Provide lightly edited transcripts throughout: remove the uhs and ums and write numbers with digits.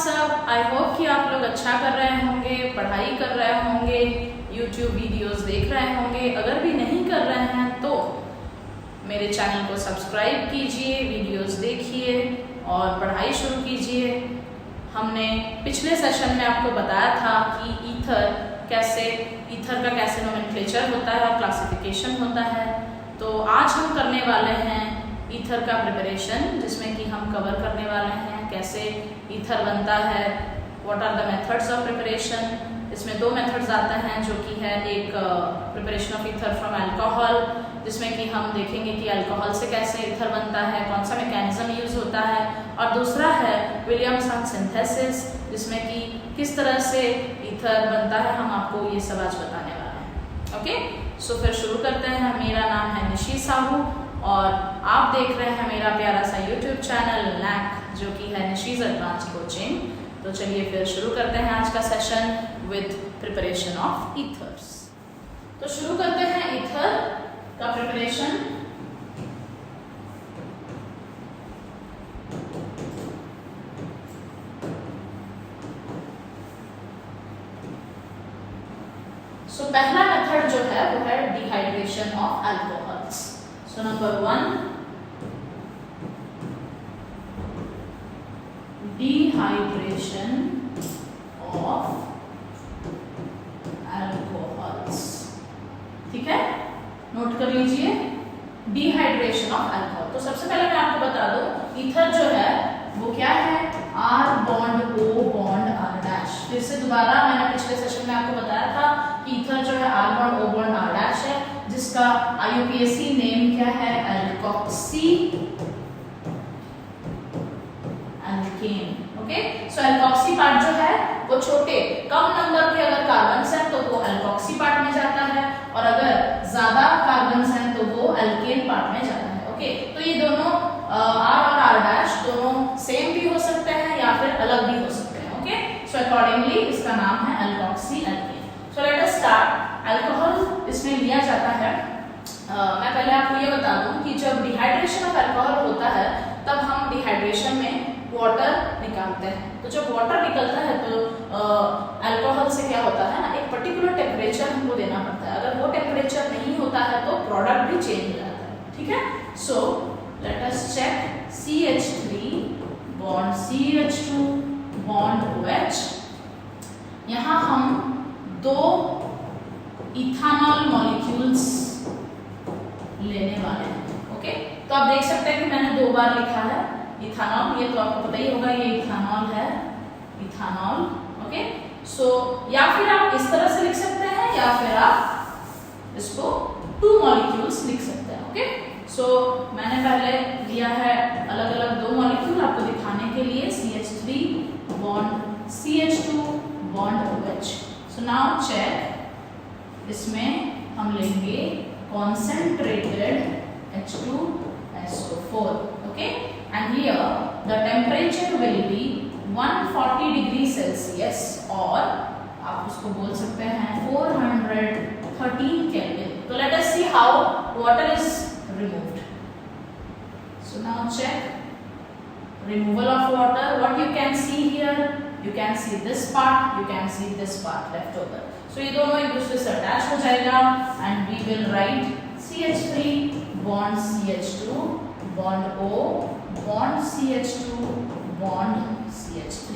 सब। I hope कि आप लोग अच्छा कर रहे होंगे, पढ़ाई कर रहे होंगे, यूट्यूब वीडियोस देख रहे होंगे। अगर भी नहीं कर रहे हैं तो मेरे चैनल को सब्सक्राइब कीजिए, वीडियोस देखिए और पढ़ाई शुरू कीजिए। हमने पिछले सेशन में आपको बताया था कि ईथर का कैसे नोमेनक्लेचर होता है और क्लासिफिकेशन होता है। तो आज हम करने वाले हैं ईथर का प्रिपरेशन, जिसमें कि हम कवर करने वाले हैं कैसे ईथर बनता है, what are the methods of preparation. इसमें दो मेथड्स आते हैं, जो कि है एक preparation of ether from alcohol, जिसमें कि हम देखेंगे कि अल्कोहल से कैसे ईथर बनता है, कौन सा मैकेनिज्म यूज होता है, और दूसरा है विलियमसन सिंथेसिस, जिसमें कि किस तरह से ईथर बनता है। हम आपको ये सब आज बताने वाले हैं। ओके, सो फिर शुरू करते हैं। मेरा नाम है निशी साहू और आप देख रहे हैं मेरा प्यारा सा यूट्यूब चैनल NAC, जो कि है निशीज एडवांस कोचिंग। तो चलिए फिर शुरू करते हैं आज का session with preparation of ethers. तो शुरू करते हैं ईथर का प्रिपरेशन। सो पहला मेथड जो है वो है dehydration of alcohols. So number 1, dehydration of alcohols. ठीक है, नोट कर लीजिए, डिहाइड्रेशन ऑफ अल्कोहल। तो सबसे पहले मैं आपको बता दूं, ईथर जो है वो क्या है, R bond O bond R dash. फिर से दोबारा मैंने पिछले सेशन में आपको बताया था कि ईथर जो है R bond O bond R dash है, जिसका IUPAC नेम क्या है, एल्कोक्सी एल्केन। ओके, सो एल्कोक्सी पार्ट जो है वो छोटे कम नंबर के अगर कार्बन्स हैं तो वो एल्कोक्सी पार्ट में जाता है, और अगर ज्यादा कार्बन्स हैं तो वो एल्केन पार्ट में जाता है। ओके, तो ये दोनों R और R डैश दोनों सेम भी हो सकते हैं या फिर अलग भी हो सकते हैं। ओके, सो अकॉर्डिंगली इसका नाम है alkoxy alkane. So let us start. Alcohol इसमें लिया जाता है। मैं पहले आपको ये बता दूं कि जब डिहाइड्रेशन ऑफ अल्कोहल होता है तब हम डिहाइड्रेशन में वाटर निकालते हैं। तो जब वाटर निकलता है तो अल्कोहल से क्या होता है ना, एक पर्टिकुलर टेम्परेचर हमको देना पड़ता है। अगर वो टेम्परेचर नहीं होता है तो प्रोडक्ट भी चेंज हो जाता है। ठीक है, so let us check. CH3 bond CH2 bond OH। यहाँ हम दो इथानॉल मॉलिक्यूल्स लेने वाले हैं। ओके, तो आप देख सकते हैं कि मैंने 2 बार लिखा है इथानॉल। ये तो आपको पता ही होगा, ये इथानॉल है, इथानॉल। ओके, सो या फिर आप इस तरह से लिख सकते हैं या फिर आप इसको 2 मॉलिक्यूल्स लिख सकते हैं। ओके, सो मैंने पहले लिया है अलग अलग 2 मॉलिक्यूल आपको दिखाने के लिए, CH3 bond CH2 bond OH। So now check, इसमें हम लेंगे concentrated H2SO4. okay, and here the temperature will be 140 degree Celsius, और आप उसको बोल सकते हैं 413 Kelvin. So let us see how water is removed. So now check removal of water. What you can see here, you can see this part, you can see this part left over. So ये दोनों एक दूसरे से attach हो जाएगा and we will write CH3 bond CH2 bond O bond CH2 bond CH3।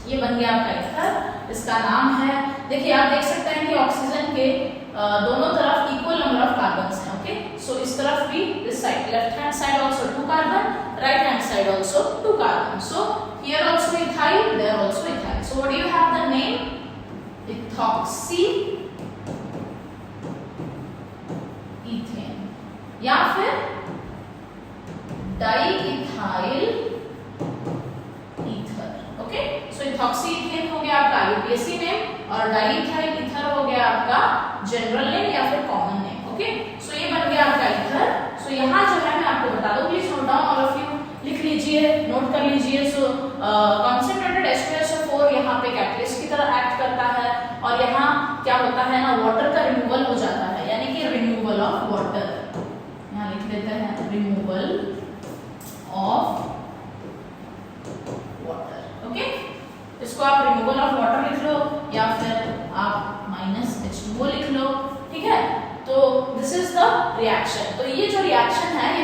ये बन गया आपका ईथर। इसका नाम है, देखिए आप देख सकते हैं कि ऑक्सीजन के दोनों तरफ इक्वल नंबर ऑफ कार्बन्स हैं। ओके, सो इस तरफ भी, this side, left hand side also 2 carbon, right hand side also 2 carbon. So here also ethyl, there also ethyl. So what do you have the name, ethoxy ethane या फिर diethyl ether. Okay, so ethoxy ethane हो गया आपका IUPAC name और diethyl ether हो गया आपका general name या फिर कॉमन नेम। ओके, सो ये बन गया आपका ईथर। सो यहाँ जो है मैं आपको बता दूं, please note down all of you, लिख लीजिए, नोट कर लीजिए। सो कॉन्सेंट्रेटेड H2SO4 यहाँ पे कैटलिस्ट की तरह एक्ट करता है, और यहाँ क्या होता है ना, वाटर का रिमूवल हो जाता है, यानी कि रिमूवल ऑफ वाटर। यहाँ लिख देते हैं removal of water. Okay,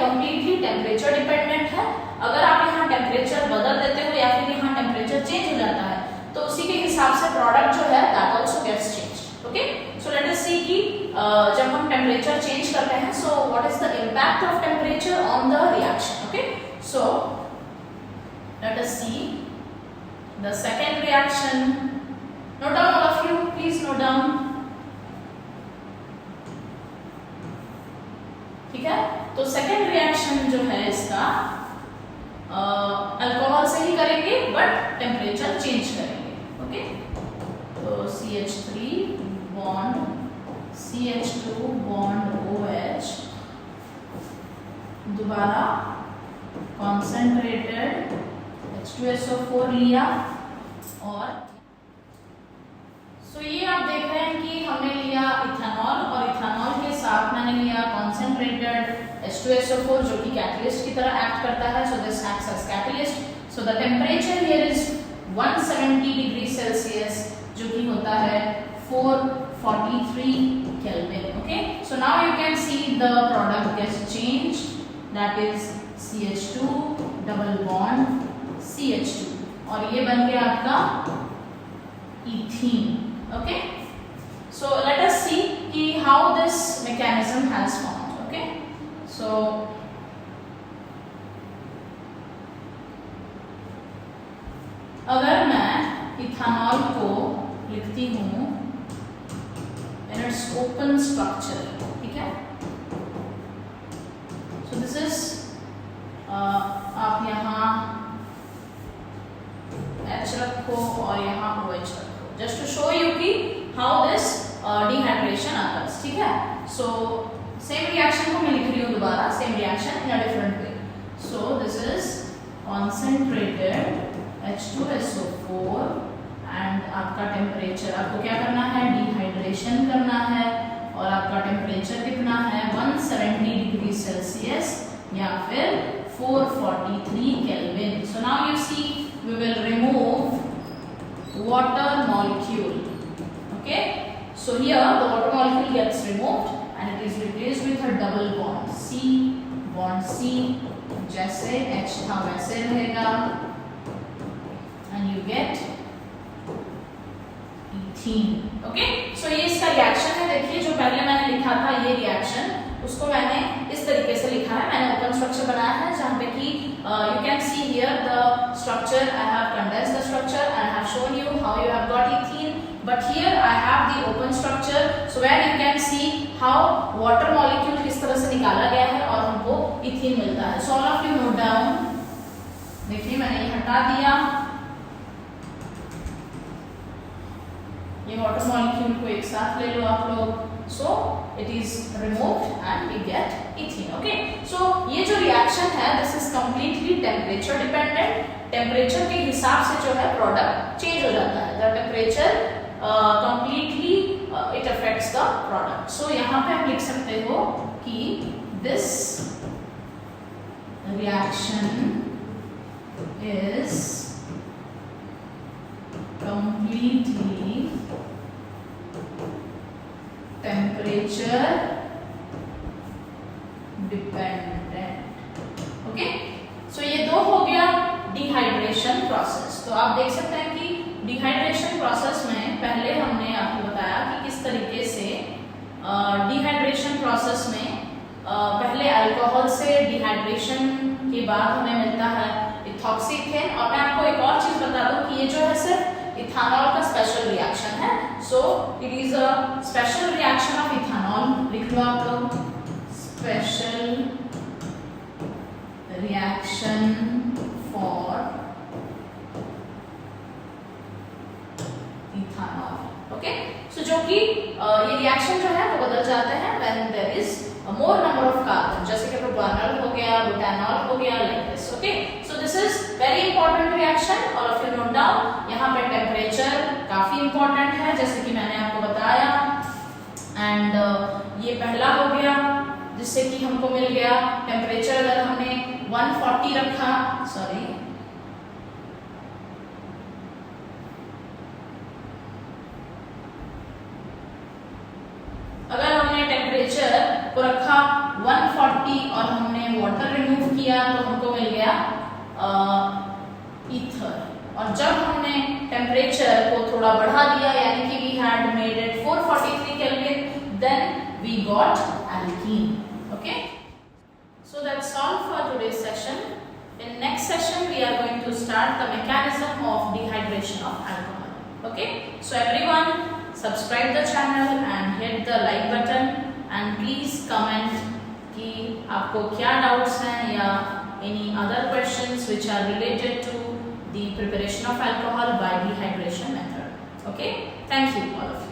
completely temperature dependent है। अगर आप यहाँ टेम्परेचर बदल देते हो या फिर यहाँ टेम्परेचर चेंज हो जाता है तो उसी के हिसाब से प्रोडक्ट जो है that also gets changed. Okay, so let us see कि जब हम टेम्परेचर चेंज करते हैं so what is the impact of temperature on the reaction. Okay, so let us see the second reaction. Note down all of you, please note down. ठीक है, तो second reaction जो है इसका अल्कोहल से ही करेंगे बट टेम्परेचर चेंज करेंगे। Okay, तो CH3 bond CH2 bond OH, दोबारा कॉन्सेंट्रेटेड H2SO4 लिया और ये आप देख रहे हैं कि हमने लिया इथेनॉल और इथेनॉल के साथ मैंने लिया कॉन्सेंट्रेटेड H2SO4 जो कि कैटलिस्ट की तरह एक्ट करता है। So this acts as catalyst. So the temperature here is 170 degree Celsius जो कि होता है 443 Kelvin. Okay, so now you can see the product gets changed, that is CH2 double bond CH2 और ये बन गया आपका ethene. Okay, so let us see कि how this mechanism has formed. Okay, so अगर मैं इथेनॉल को लिखती हूँ in its open structure, ठीक है, so this is आप यहाँ H रखो और यहाँ OH रखो just to show you कि how this dehydration occurs। ठीक है, so same reaction को मैं लिख रही हूँ दोबारा, same reaction in a different way। so this is concentrated H2SO4 and आपका टेम्परेचर, आपको क्या करना है, डिहाइड्रेशन करना है और आपका टेम्परेचर कितना है 170 डिग्री सेल्सियस या फिर 443 kelvin. so now you see we will remove water molecule। Okay, so here the water molecule gets removed and it is replaced with a double bond C, जैसे H था वैसे रहेगा and you get ethene। Okay, so ये इसका reaction है। देखिए जो पहले मैंने लिखा था ये रिएक्शन, उसको मैंने इस तरीके से लिखा है, मैंने ओपन स्ट्रक्चर बनाया है जहाँ पे कि you can see here the structure, I have condensed the structure and I have shown you how you have got ethene, but here I have the open structure, so where you can see how water molecule किस तरह से निकाला गया है और हमको ethene मिलता है। so all of you note down। देखिए मैंने ये हटा दिया, ये वाटर मॉलिक्यूल को एक साथ ले लो आप लोग, so it is removed and we get ethene। okay, so ये जो रिएक्शन है this is completely temperature dependent। Temperature के हिसाब से जो है प्रोडक्ट चेंज हो जाता है, the temperature completely it affects the product। so यहाँ पे आप लिख सकते हो कि this reaction is completely temperature dependent। Okay, so ये दो हो गया डिहाइड्रेशन प्रोसेस। तो आप देख सकते हैं कि डिहाइड्रेशन प्रोसेस में पहले हमने आपको बताया कि किस तरीके से डिहाइड्रेशन प्रोसेस में पहले अल्कोहल से डिहाइड्रेशन के बाद हमें मिलता है इथॉक्सीथेन। और मैं आपको एक और चीज बता दूं कि ये जो है सिर्फ इथेनॉल का स्पेशल रिएक्शन है। So it is a special reaction of ethanol, लिख लो आप लोग, special reaction for ethanol. Okay, so जो कि ये रिएक्शन जो है वो बदल जाते हैं when there is more number of carbon, जैसे कि प्रोपानॉल हो गया, बुटानॉल हो गया, like this. Okay, so this is very important reaction, all of you note down. यहाँ पे टेम्परेचर काफी इंपॉर्टेंट है जैसे कि मैंने आपको बताया, एंड ये पहला हो गया जिससे कि हमको मिल गया टेम्परेचर। अगर हमने 140 रखा, सॉरी अगर हमने टेम्परेचर को रखा 140 और हमने वाटर ईथर। और जब हमने टेम्परेचर को थोड़ा बढ़ा दिया, यानी कि we had made it 443 Kelvin, then we got alkene. Okay, so that's all for today's session. In next session we are going to start the mechanism of dehydration of alcohol. Okay, so everyone subscribe the channel and hit the like button and please comment कि आपको क्या doubts हैं या any other questions which are related to the preparation of alcohol by dehydration method. Okay, thank you all of you.